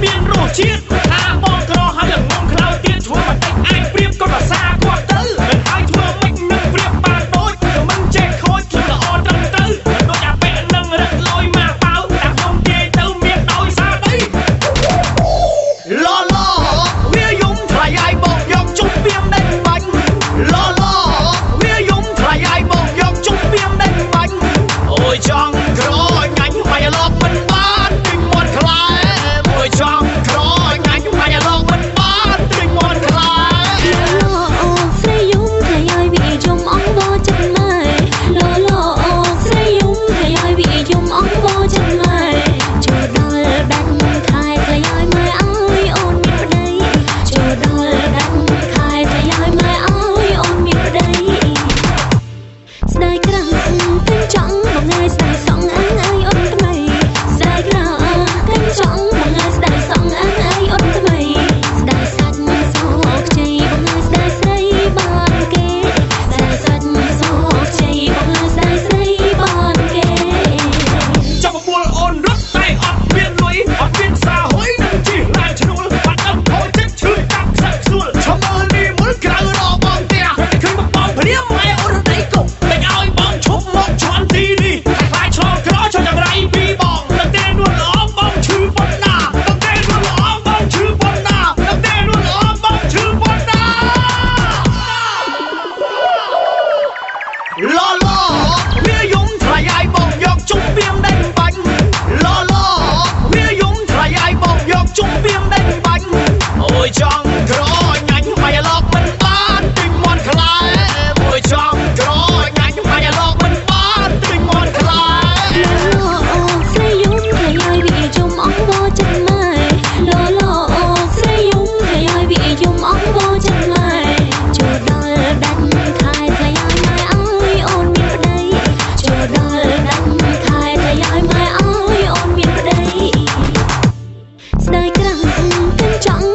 មានរសជាតិថាបងក្រហើយល្ងងក្រោយទៀតធ្វើមកតែអាចប្រៀបក៏ភាសាគាត់ទៅមិនឲ្យធ្វើមិននឹងប្រៀបបានដូចក៏មិនចេះខូចគឺល្អត្រឹមត្រូវដូចអាប៉ែនឹងរឹកលយមកបោតែខ្ញុំទាយទៅមានដោយសារដីឡឡវាយំថ្លៃឲ្យបងយកជុំពីមដេញបាញ់ឡឡវាយំថ្លៃឲ្យបងយកជុំពីមដេញបាញ់អូយចង់ក្រងាញ់ហើយឡប់មិនបានទិញមាត់ខ្លែអូយចង់ក្រងាញ់ហើយឡប់មិនបានទិញមាត់ខ្លែស្រីយំថ្លៃឲ្យវាយំអងបោចិត្តម៉ែឡឡស្រីយំថ្លៃឲ្យវាយំអងបោចិត្តម៉ែចូលដល់ដាច់ខែថ្លៃឲ្យម៉ែឲ្យអូនមានប្តីចូលដល់ដាច់ខែថ្លៃឲ្យម៉ែឲ្យអូនមានប្តីស្ដាយក្រាំទាំងចង់បងងាយស្ដាយសងអានឲ្យអូនថ្មីស្ដាយក្រាំទាំងចង់បងងាយស្ដាយសងអានឲ្យអូនថ្មីស្ដាយសាច់សោកខ្ចីបងងាយស្ដាយស្រីបានគេស្ដាយសាច់សោកខ្ចីបងងាយស្ដាយស្រីបានគេចាប់បួលអូនរត់តែអត់មានលុយអត់មានសាហុយនឹងជិះឡើងឈ្នួលបាត់អត់ខូចចិត្តឈឺចាប់ខ្សឹកស្រួលឈប់មើលនេះមើលក្រៅរកបងផ្ទះឃើញមកបងព្រាមម៉ែអូនដៃគុកតែឲ្យបងឈប់មកជន់ទីនេះខ្លាចឆ្លងក្រចូលចង្រៃពីបងតែទេនួនល្អបងឈឺប៉ុណ្ណាតែទេនួនល្អបងឈឺប៉ុណ្ណាតែទេនួនល្អបងឈឺប៉ុណ្ណាឡឡវាយំថ្លៃឲ្យបងយកជុំពីមដេញបាញ់ឡឡវាយំថ្លៃឲ្យបងយកជុំពីមដេញបាញ់អូយចង់ក្រងាញ់ហើយឡប់មិនបានទិញមាត់ខ្លែអូយចង់ក្រងាញ់ហើយឡប់មិនបានទិញមាត់ខ្លែស្រីយំថ្លៃឲ្យវាយំអងបោចិត្តម៉ែឡឡស្រីយំថ្លៃឲ្យវាយំអងបោចិត្តម៉ែចូលដល់ដាច់ខែថ្លៃឲ្យម៉ែឲ្យអូនមានប្តីចូលដល់ដាច់ខែថ្លៃឲ្យម៉ែឲ្យអូនមានប្តីស្ដាយក្រាំទាំងចង់